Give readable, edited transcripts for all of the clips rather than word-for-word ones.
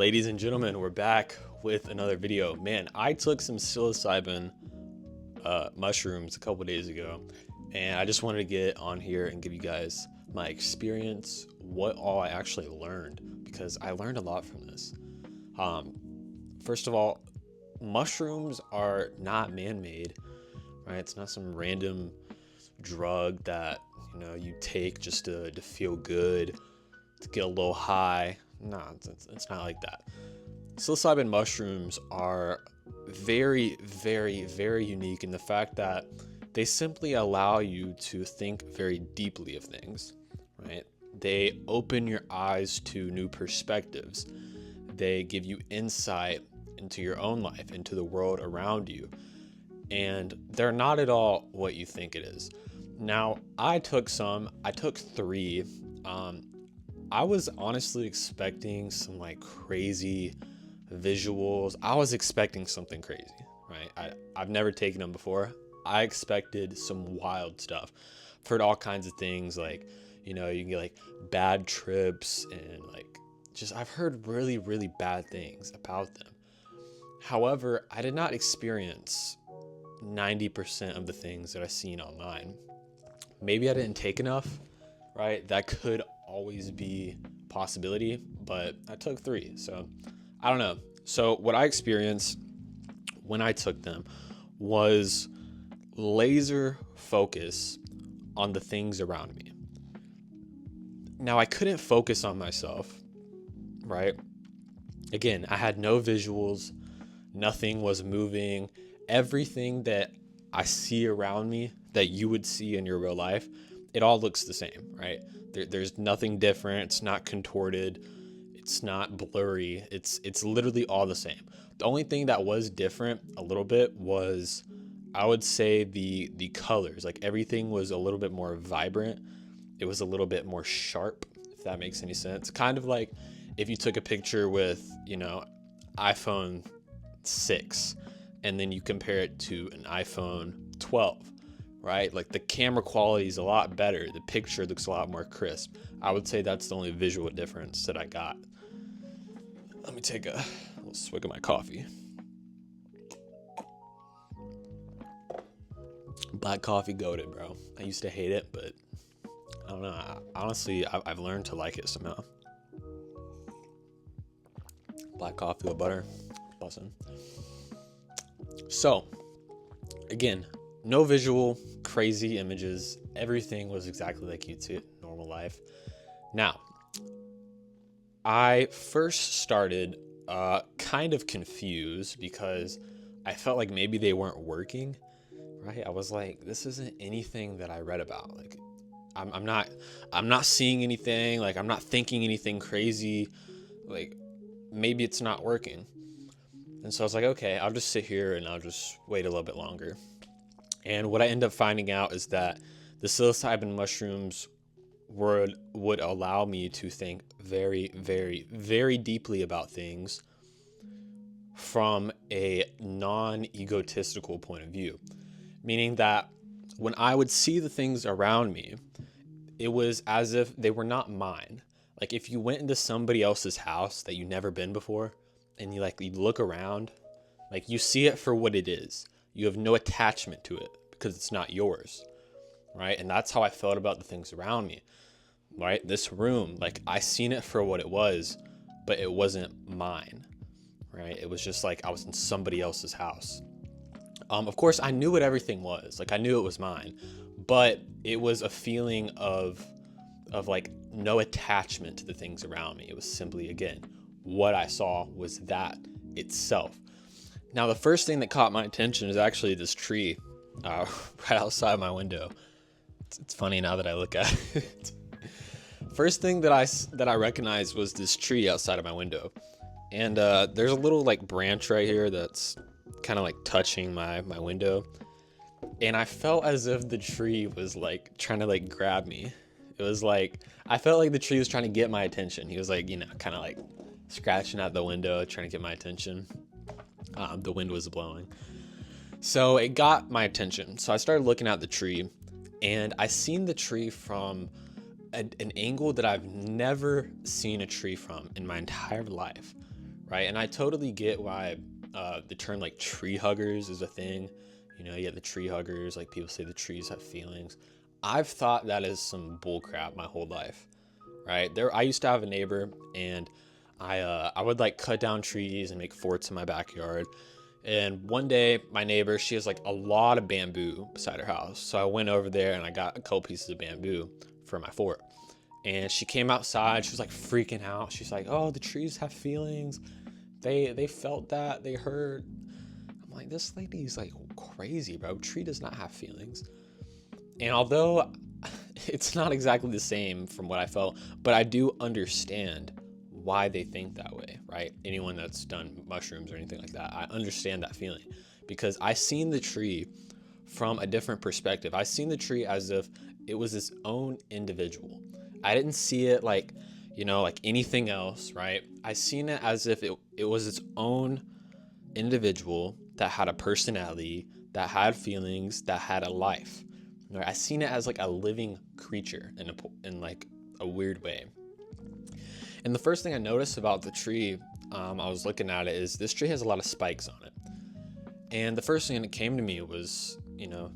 Ladies and gentlemen, we're back with another video. Man, I took some psilocybin mushrooms a couple days ago, and I just wanted to get on here and give you guys my experience, what all I actually learned, because I learned a lot from this. First of all, mushrooms are not man-made, right? It's not some random drug that you take just to feel good, to get a little high. No, it's not like that. Psilocybin mushrooms are very, very, very unique in the fact that they simply allow you to think very deeply of things, right? They open your eyes to new perspectives. They give you insight into your own life, into the world around you. And they're not at all what you think it is. Now, I took 3. I was honestly expecting some like crazy visuals. I was expecting something crazy, right? I've never taken them before. I expected some wild stuff. I've heard all kinds of things like, you can get like bad trips and I've heard really, really bad things about them. However, I did not experience 90% of the things that I've seen online. Maybe I didn't take enough, right? That could always be a possibility, but I took 3, so I don't know. So what I experienced when I took them was laser focus on the things around me. Now, I couldn't focus on myself, right? Again, I had no visuals, nothing was moving. Everything that I see around me that you would see in your real life, it all looks the same, right? There's nothing different. It's not contorted. It's not blurry. It's literally all the same. The only thing that was different a little bit was, I would say, the colors. Like, everything was a little bit more vibrant. It was a little bit more sharp, if that makes any sense. Kind of like if you took a picture with, iPhone 6 and then you compare it to an iPhone 12. Right? Like, the camera quality is a lot better. The picture looks a lot more crisp. I would say that's the only visual difference that I got. Let me take a little swig of my coffee. Black coffee goated, bro. I used to hate it, but I don't know. Honestly, I've learned to like it somehow. Black coffee with butter. Bussin'. So, again, no visual, crazy images. Everything was exactly like you'd see it in normal life. Now, I first started kind of confused because I felt like maybe they weren't working, right? I was like, this isn't anything that I read about. Like, I'm not seeing anything. Like, I'm not thinking anything crazy. Like, maybe it's not working. And so I was like, okay, I'll just sit here and I'll just wait a little bit longer. And what I end up finding out is that the psilocybin mushrooms would allow me to think very, very, very deeply about things from a non-egotistical point of view. Meaning that when I would see the things around me, it was as if they were not mine. Like, if you went into somebody else's house that you've never been before and you look around, like, you see it for what it is. You have no attachment to it because it's not yours, right? And that's how I felt about the things around me, right? This room, like, I seen it for what it was, but it wasn't mine, right? It was just like I was in somebody else's house. Of course, I knew what everything was. Like, I knew it was mine, but it was a feeling of like no attachment to the things around me. It was simply, again, what I saw was that itself. Now, the first thing that caught my attention is actually this tree right outside my window. It's funny now that I look at it. First thing that I recognized was this tree outside of my window. And there's a little like branch right here that's kind of like touching my window. And I felt as if the tree was like trying to like grab me. It was like, I felt like the tree was trying to get my attention. He was like, kind of like scratching at the window, trying to get my attention. The wind was blowing. So it got my attention. So I started looking at the tree, and I seen the tree from an angle that I've never seen a tree from in my entire life, right? And I totally get why the term like tree huggers is a thing. You know, you get the tree huggers, like people say the trees have feelings. I've thought that is some bullcrap my whole life, right? I used to have a neighbor, and I would like cut down trees and make forts in my backyard. And one day, my neighbor, she has like a lot of bamboo beside her house. So I went over there and I got a couple pieces of bamboo for my fort. And she came outside. She was like freaking out. She's like, "Oh, the trees have feelings. They felt that. They heard." I'm like, this lady's like crazy, bro. Tree does not have feelings. And although it's not exactly the same from what I felt, but I do understand why they think that way, right? Anyone that's done mushrooms or anything like that, I understand that feeling, because I seen the tree from a different perspective. I seen the tree as if it was its own individual. I didn't see it like, you know, like anything else, right? I seen it as if it was its own individual that had a personality, that had feelings, that had a life. Right? I seen it as like a living creature in like a weird way. And the first thing I noticed about the tree, I was looking at it, is this tree has a lot of spikes on it. And the first thing that came to me was, you know,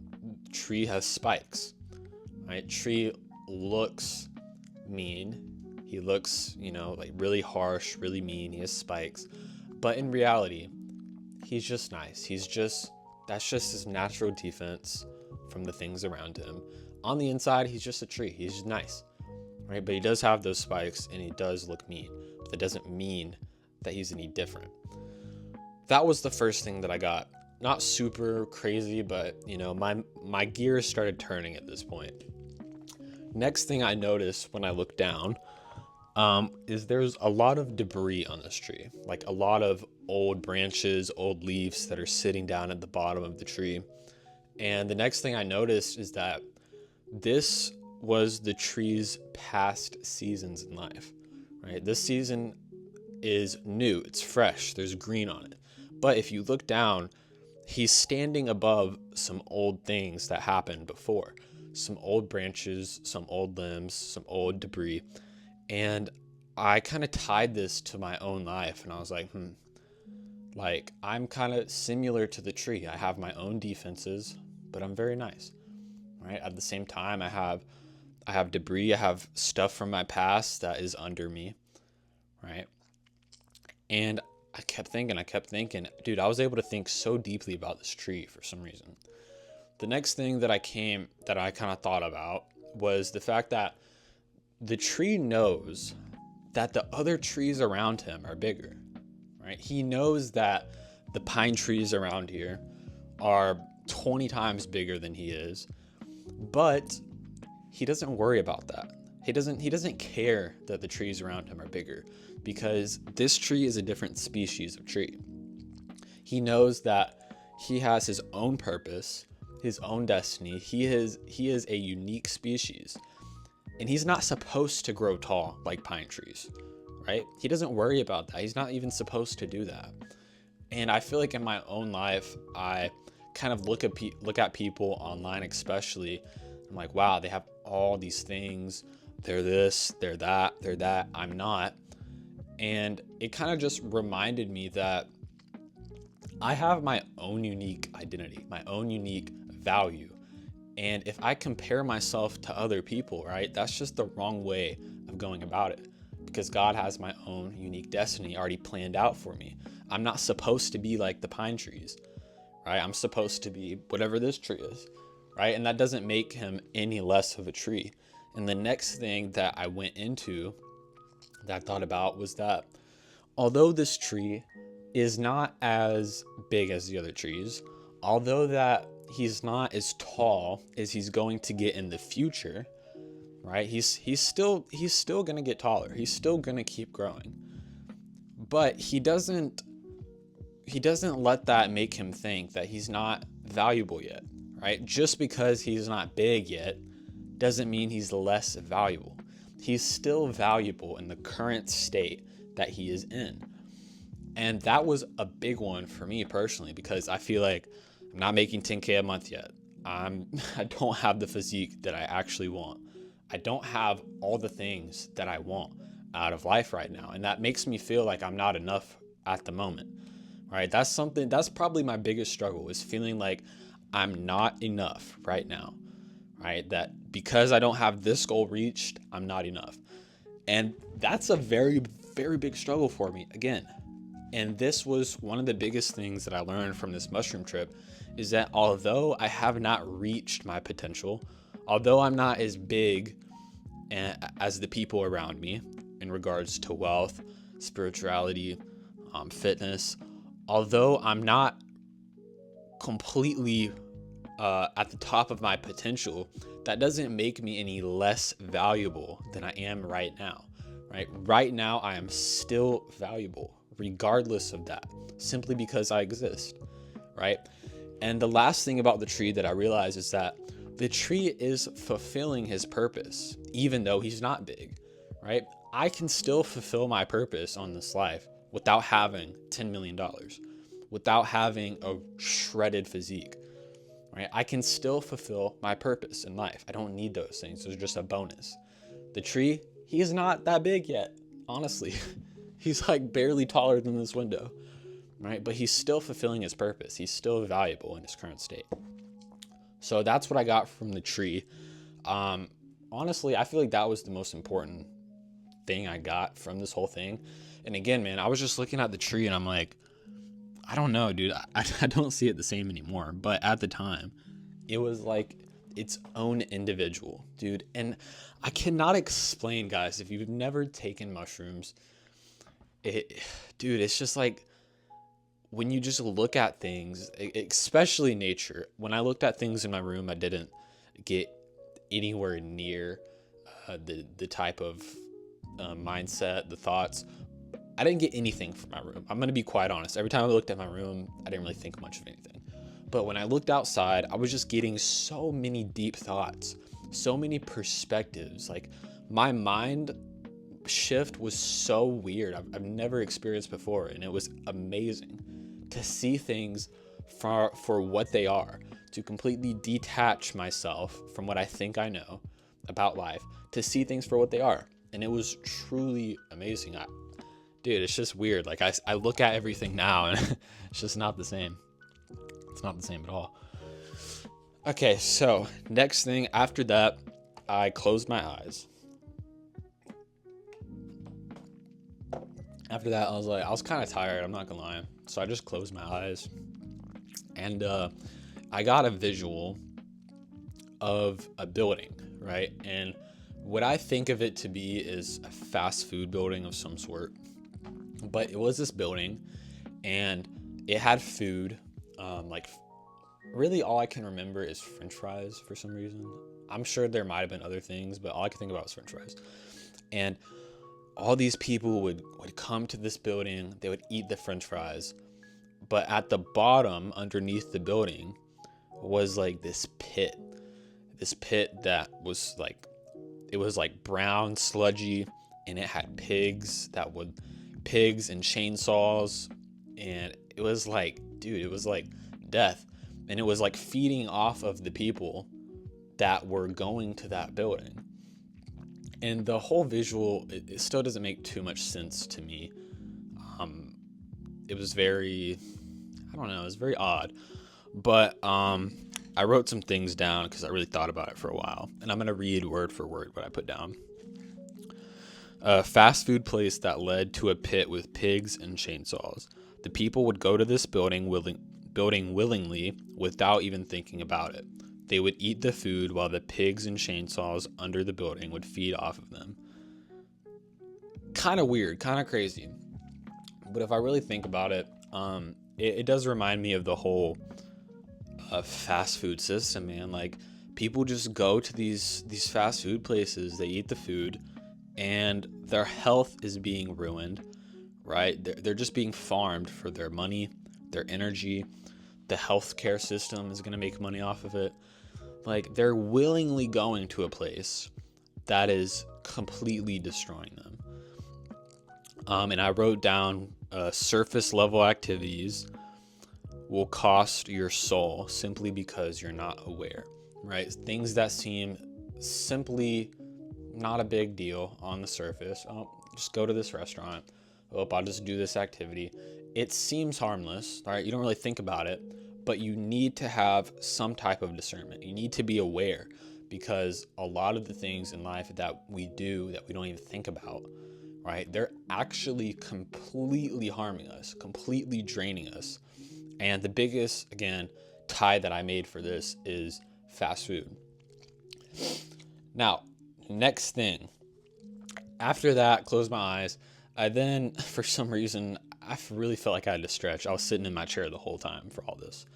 tree has spikes, right? Tree looks mean. He looks, you know, like really harsh, really mean. He has spikes. But in reality, he's just nice. That's just his natural defense from the things around him. On the inside, he's just a tree. He's just nice, right? But he does have those spikes and he does look mean. But that doesn't mean that he's any different. That was the first thing that I got. Not super crazy, but you know, my gears started turning at this point. Next thing I noticed when I looked down is there's a lot of debris on this tree, like a lot of old branches, old leaves that are sitting down at the bottom of the tree. And the next thing I noticed is that this was the tree's past seasons in life, right? This season is new, it's fresh, there's green on it. But if you look down, he's standing above some old things that happened before, some old branches, some old limbs, some old debris. And I kind of tied this to my own life, and I was like, like I'm kind of similar to the tree. I have my own defenses, but I'm very nice, right? At the same time, I have debris, I have stuff from my past that is under me, right? And I kept thinking, dude, I was able to think so deeply about this tree for some reason. The next thing that I kind of thought about was the fact that the tree knows that the other trees around him are bigger, right? He knows that the pine trees around here are 20 times bigger than he is, but he doesn't worry about that. He doesn't care that the trees around him are bigger, because this tree is a different species of tree. He knows that he has his own purpose, his own destiny. He is a unique species, and he's not supposed to grow tall like pine trees, right? He doesn't worry about that. He's not even supposed to do that. And I feel like in my own life, I kind of look at people online, especially. I'm like, wow, they have all these things. They're this, they're that. I'm not. And it kind of just reminded me that I have my own unique identity, my own unique value. And if I compare myself to other people, right, that's just the wrong way of going about it, because God has my own unique destiny already planned out for me. I'm not supposed to be like the pine trees, right? I'm supposed to be whatever this tree is, right? And that doesn't make him any less of a tree. And the next thing that I went into that I thought about was that although this tree is not as big as the other trees, although that he's not as tall as he's going to get in the future, right? He's still going to get taller. He's still going to keep growing. But he doesn't let that make him think that he's not valuable yet, right? Just because he's not big yet doesn't mean he's less valuable. He's still valuable in the current state that he is in. And that was a big one for me personally, because I feel like I'm not making 10K a month yet. I don't have the physique that I actually want. I don't have all the things that I want out of life right now. And that makes me feel like I'm not enough at the moment, right? That's probably my biggest struggle, is feeling like I'm not enough right now, right? That because I don't have this goal reached, I'm not enough. And that's a very, very big struggle for me again. And this was one of the biggest things that I learned from this mushroom trip, is that although I have not reached my potential, although I'm not as big as the people around me in regards to wealth, spirituality, fitness, although I'm not completely at the top of my potential, that doesn't make me any less valuable than I am right now, right? Right now, I am still valuable regardless of that, simply because I exist, right? And the last thing about the tree that I realized is that the tree is fulfilling his purpose, even though he's not big, right? I can still fulfill my purpose on this life without having $10 million, without having a shredded physique, right? I can still fulfill my purpose in life. I don't need those things. They're just a bonus. The tree, he's not that big yet, honestly. He's like barely taller than this window, right? But he's still fulfilling his purpose. He's still valuable in his current state. So that's what I got from the tree. Honestly, I feel like that was the most important thing I got from this whole thing. And again, man, I was just looking at the tree and I'm like, I don't know, dude. I don't see it the same anymore. But at the time, it was like its own individual, dude. And I cannot explain, guys, if you've never taken mushrooms, dude, it's just like when you just look at things, especially nature. When I looked at things in my room, I didn't get anywhere near the type of mindset, the thoughts. I didn't get anything from my room. I'm going to be quite honest. Every time I looked at my room, I didn't really think much of anything. But when I looked outside, I was just getting so many deep thoughts, so many perspectives. Like my mind shift was so weird. I've never experienced before. And it was amazing to see things for what they are, to completely detach myself from what I think I know about life, to see things for what they are. And it was truly amazing. Dude, it's just weird. Like I look at everything now and it's just not the same. It's not the same at all. Okay, so next thing after that, I closed my eyes. After that, I was kind of tired. I'm not gonna lie. So I just closed my eyes and I got a visual of a building, right? And what I think of it to be is a fast food building of some sort. But it was this building and it had food. Like really all I can remember is French fries for some reason. I'm sure there might have been other things, but all I can think about was French fries. And all these people would come to this building, they would eat the French fries. But at the bottom, underneath the building, was like this pit that was like, it was like brown, sludgy, and it had pigs and chainsaws, and it was like, dude, it was like death. And it was like feeding off of the people that were going to that building. And the whole visual, it still doesn't make too much sense to me. It was very, I don't know, it was very odd. But I wrote some things down because I really thought about it for a while. And I'm going to read word for word what I put down. A fast food place that led to a pit with pigs and chainsaws. The people would go to this building willingly without even thinking about it. They would eat the food while the pigs and chainsaws under the building would feed off of them. Kind of weird, kind of crazy. But if I really think about it, it does remind me of the whole fast food system, man. Like people just go to these fast food places, they eat the food, and their health is being ruined, right? They're just being farmed for their money, their energy. The healthcare system is going to make money off of it. Like they're willingly going to a place that is completely destroying them. And I wrote down surface level activities will cost your soul simply because you're not aware, right? Things that seem simply not a big deal on the surface. Oh, just go to this restaurant. oh, I'll just do this activity. It seems harmless, right? You don't really think about it, but you need to have some type of discernment. You need to be aware, because a lot of the things in life that we do that we don't even think about, right? They're actually completely harming us, completely draining us. And the biggest, again, tie that I made for this is fast food. Now, next thing, after that, close my eyes. I then, for some reason, I really felt like I had to stretch. I was sitting in my chair the whole time for all this.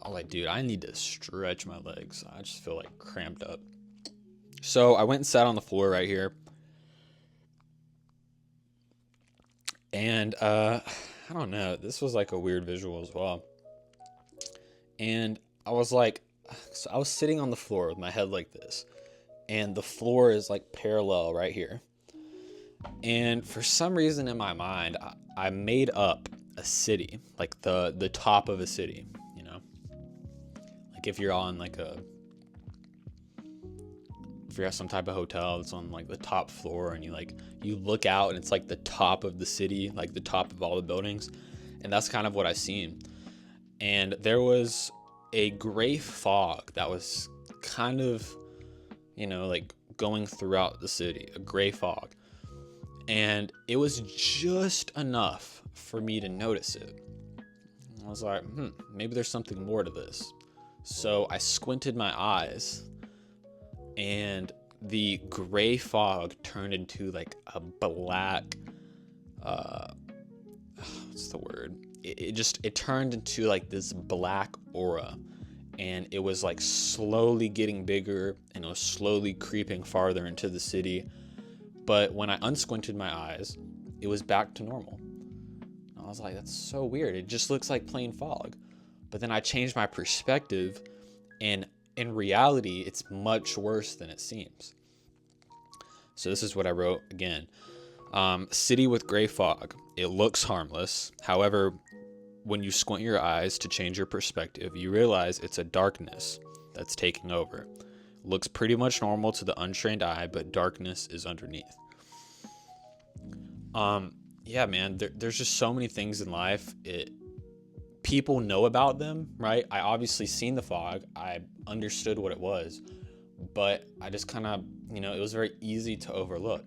I was like, dude, I need to stretch my legs. I just feel like cramped up. So I went and sat on the floor right here. And I don't know, this was like a weird visual as well. And I was like, so I was sitting on the floor with my head like this, and the floor is like parallel right here. And for some reason in my mind, I made up a city, like the top of a city, you know, like if you're on like if you're at some type of hotel that's on like the top floor, and you look out and it's like the top of the city, like the top of all the buildings. And that's kind of what I seen. And there was a gray fog that was kind of, you know, like going throughout the city, a gray fog. And it was just enough for me to notice it. I was like, maybe there's something more to this. So I squinted my eyes, and the gray fog turned into like a black, what's the word? It turned into like this black aura, and it was like slowly getting bigger, and it was slowly creeping farther into the city. But when I unsquinted my eyes, it was back to normal. I was like, that's so weird. It just looks like plain fog. But then I changed my perspective, and in reality, it's much worse than it seems. So this is what I wrote again. City with gray fog. It looks harmless. However, when you squint your eyes to change your perspective, you realize it's a darkness that's taking over. Looks pretty much normal to the untrained eye, but darkness is underneath. Yeah, man, there's just so many things in life. People know about them, right? I obviously seen the fog. I understood what it was, but I just kind of, it was very easy to overlook.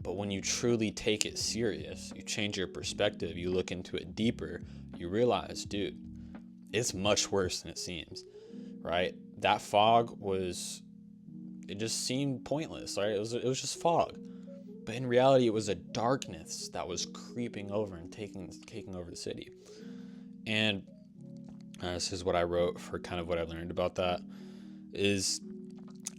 But when you truly take it serious, you change your perspective, you look into it deeper, you realize, dude, it's much worse than it seems, right? That fog it just seemed pointless, right? It was just fog. But in reality, it was a darkness that was creeping over and taking over the city. And this is what I wrote for kind of what I learned about that is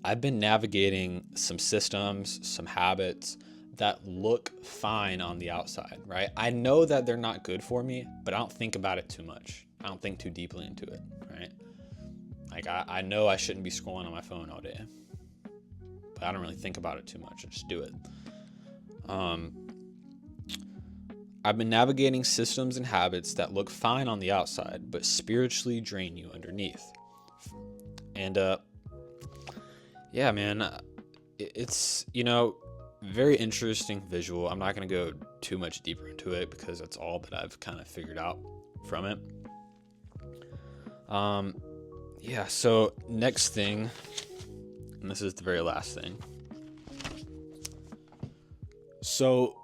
I've been navigating some systems, some habits that look fine on the outside, right? I know that they're not good for me, but I don't think about it too much. I don't think too deeply into it, right? Like I know I shouldn't be scrolling on my phone all day, but I don't really think about it too much. I just do it. I've been navigating systems and habits that look fine on the outside, but spiritually drain you underneath. And yeah, man, it's, very interesting visual. I'm not going to go too much deeper into it because that's all that I've kind of figured out from it. Yeah, so next thing, and this is the very last thing. So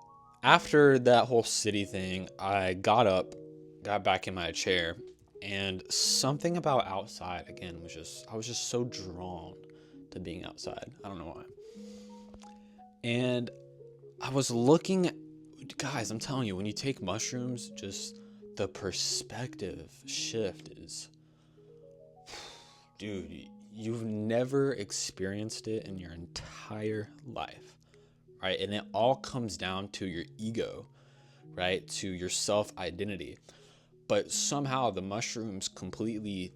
after that whole city thing, I got up, got back in my chair, and something about outside again I was just so drawn to being outside. I don't know why. And I was looking at, guys, I'm telling you, when you take mushrooms, just the perspective shift is, dude, you've never experienced it in your entire life, right? And it all comes down to your ego, right? To your self-identity. But somehow the mushrooms completely,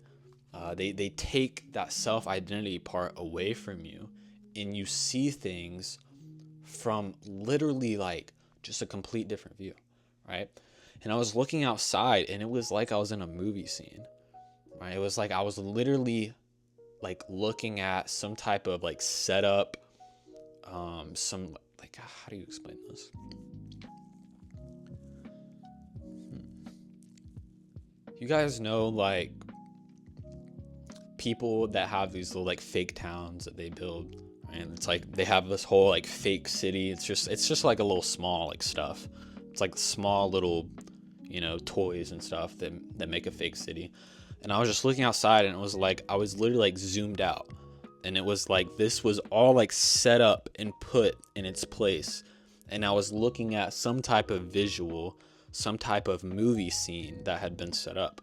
they take that self-identity part away from you, and you see things from literally like just a complete different view, right? And I was looking outside, and it was like I was in a movie scene, right? It was like I was literally like looking at some type of like setup, some like, how do you explain this? you guys know, like, people that have these little like fake towns that they build, and it's like they have this whole like fake city. It's just like a little small like stuff. It's like small little, you know, toys and stuff that make a fake city. And I was just looking outside, and it was like I was literally like zoomed out, and it was like this was all like set up and put in its place. And I was looking at some type of visual, some type of movie scene that had been set up.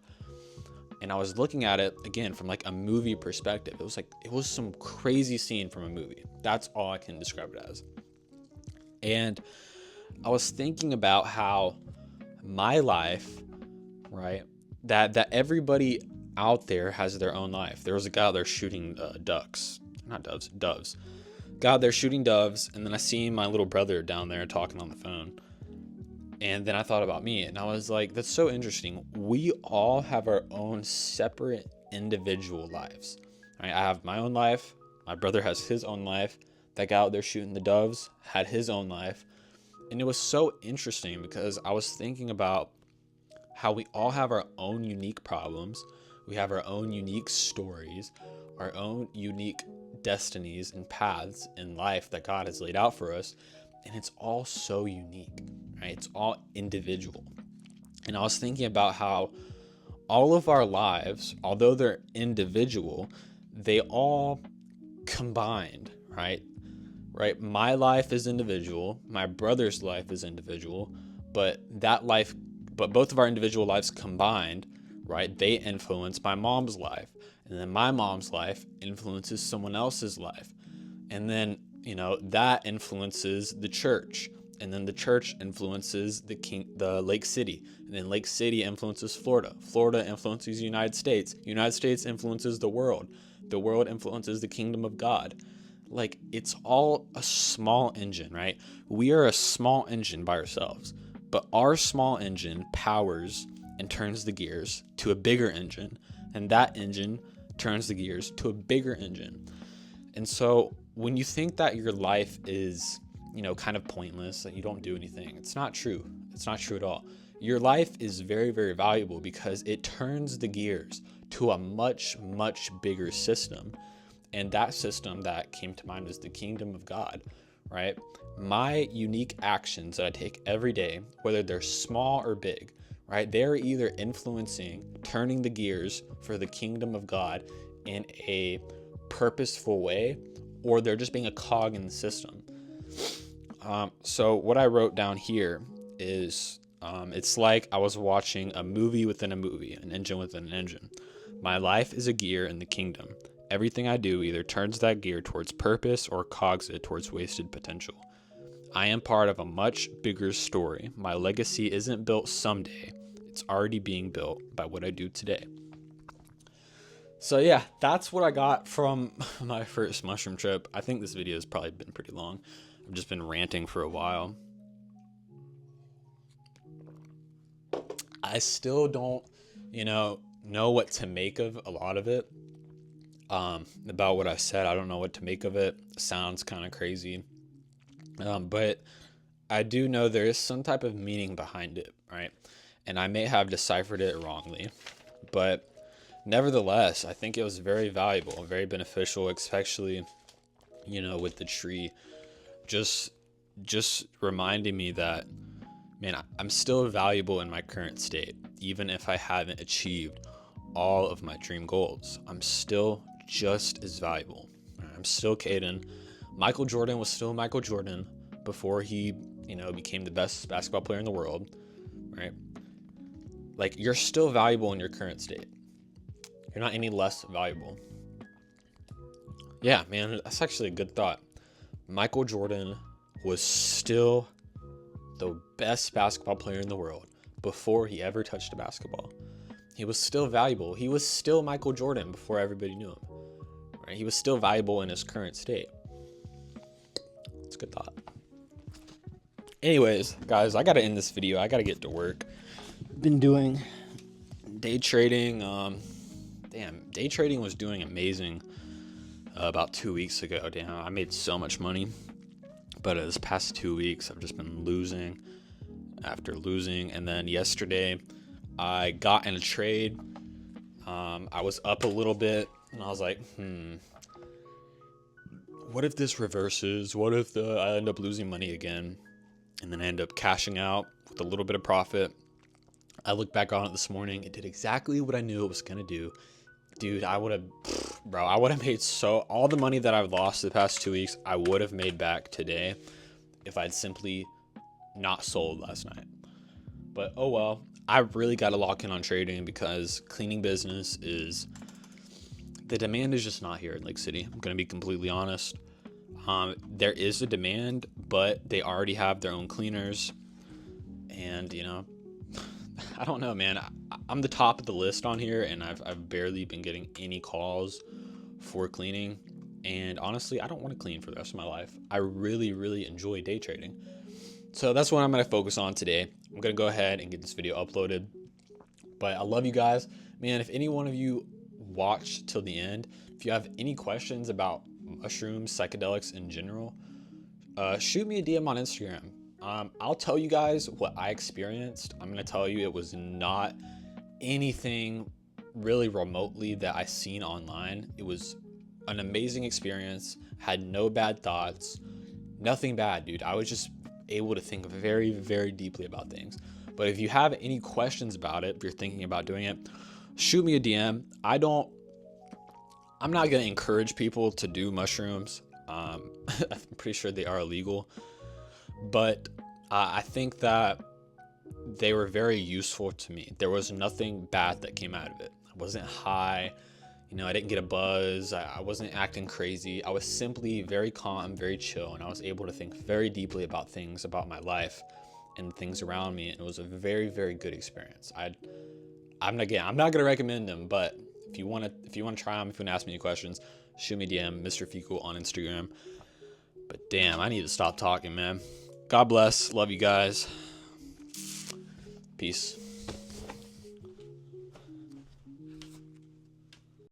And I was looking at it again from like a movie perspective. It was some crazy scene from a movie. That's all I can describe it as. And I was thinking about how my life, right, that everybody out there has their own life. There was a guy out there shooting doves. Guy out there shooting doves, and then I see my little brother down there talking on the phone. And then I thought about me, and I was like, that's so interesting. We all have our own separate individual lives. Right? I have my own life. My brother has his own life. That guy out there shooting the doves had his own life. And it was so interesting because I was thinking about how we all have our own unique problems. We have our own unique stories, our own unique destinies and paths in life that God has laid out for us. And it's all so unique, right? It's all individual. And I was thinking about how all of our lives, although they're individual, they all combined, right? Right? My life is individual. My brother's life is individual, but both of our individual lives combined, right? They influence my mom's life. And then my mom's life influences someone else's life. And then, you know, that influences the church, and then the church influences the Lake City, and then Lake City influences Florida. Florida influences the United States. United States influences the world. The world influences the kingdom of God. Like, it's all a small engine, right? We are a small engine by ourselves, but our small engine powers and turns the gears to a bigger engine, and that engine turns the gears to a bigger engine. And so when you think that your life is, you know, kind of pointless, that you don't do anything, it's not true. It's not true at all. Your life is very, very valuable because it turns the gears to a much, much bigger system. And that system that came to mind is the kingdom of God, right? My unique actions that I take every day, whether they're small or big, right? They're either influencing, turning the gears for the kingdom of God in a purposeful way, or they're just being a cog in the system. So what I wrote down here is, it's like I was watching a movie within a movie, an engine within an engine. My life is a gear in the kingdom. Everything I do either turns that gear towards purpose or cogs it towards wasted potential. I am part of a much bigger story. My legacy isn't built someday. It's already being built by what I do today. So yeah, that's what I got from my first mushroom trip. I think this video has probably been pretty long. I've just been ranting for a while. I still don't, know what to make of a lot of it. About what I said, I don't know what to make of it. Sounds kind of crazy. But I do know there is some type of meaning behind it, right? And I may have deciphered it wrongly, but nevertheless, I think it was very valuable, very beneficial, especially, with the tree, just reminding me that, man, I'm still valuable in my current state, even if I haven't achieved all of my dream goals. I'm still just as valuable. I'm still Caden. Michael Jordan was still Michael Jordan before he, became the best basketball player in the world, right? Like, you're still valuable in your current state. You're not any less valuable. Yeah, man, that's actually a good thought. Michael Jordan was still the best basketball player in the world before he ever touched a basketball. He was still valuable. He was still Michael Jordan before everybody knew him. Right? He was still valuable in his current state. It's a good thought. Anyways, guys, I got to end this video. I got to get to work. Been doing day trading. Day trading was doing amazing about 2 weeks ago. Damn, I made so much money. But this past 2 weeks, I've just been losing after losing. And then yesterday, I got in a trade. I was up a little bit, and I was like, what if this reverses? What if I end up losing money again? And then I end up cashing out with a little bit of profit. I look back on it this morning. It did exactly what I knew it was going to do. Dude, I would have made all the money that I've lost the past 2 weeks, I would have made back today if I'd simply not sold last night. But oh well, I really got to lock in on trading because cleaning business the demand is just not here in Lake City. I'm going to be completely honest. There is a demand, but they already have their own cleaners. And, I don't know, man. I'm the top of the list on here, and I've barely been getting any calls for cleaning. And honestly, I don't want to clean for the rest of my life. I really, really enjoy day trading. So that's what I'm going to focus on today. I'm going to go ahead and get this video uploaded. But I love you guys. Man, if any one of you watched till the end, if you have any questions about mushrooms, psychedelics in general, shoot me a DM on Instagram. I'll tell you guys what I experienced. I'm going to tell you it was not anything really remotely that I seen online. It was an amazing experience. Had no bad thoughts. Nothing bad, dude. I was just able to think very, very deeply about things. But if you have any questions about it, if you're thinking about doing it, shoot me a DM. I'm not going to encourage people to do mushrooms. I'm pretty sure they are illegal. But I think that they were very useful to me. There was nothing bad that came out of it. I wasn't high. I didn't get a buzz. I wasn't acting crazy. I was simply very calm, very chill, and I was able to think very deeply about things about my life and things around me. And it was a very, very good experience. I'm not going to recommend them, but if you want to try them, if you want to ask me any questions, shoot me a DM, Mr. Fecal on Instagram. But damn, I need to stop talking, man. God bless. Love you guys. Peace.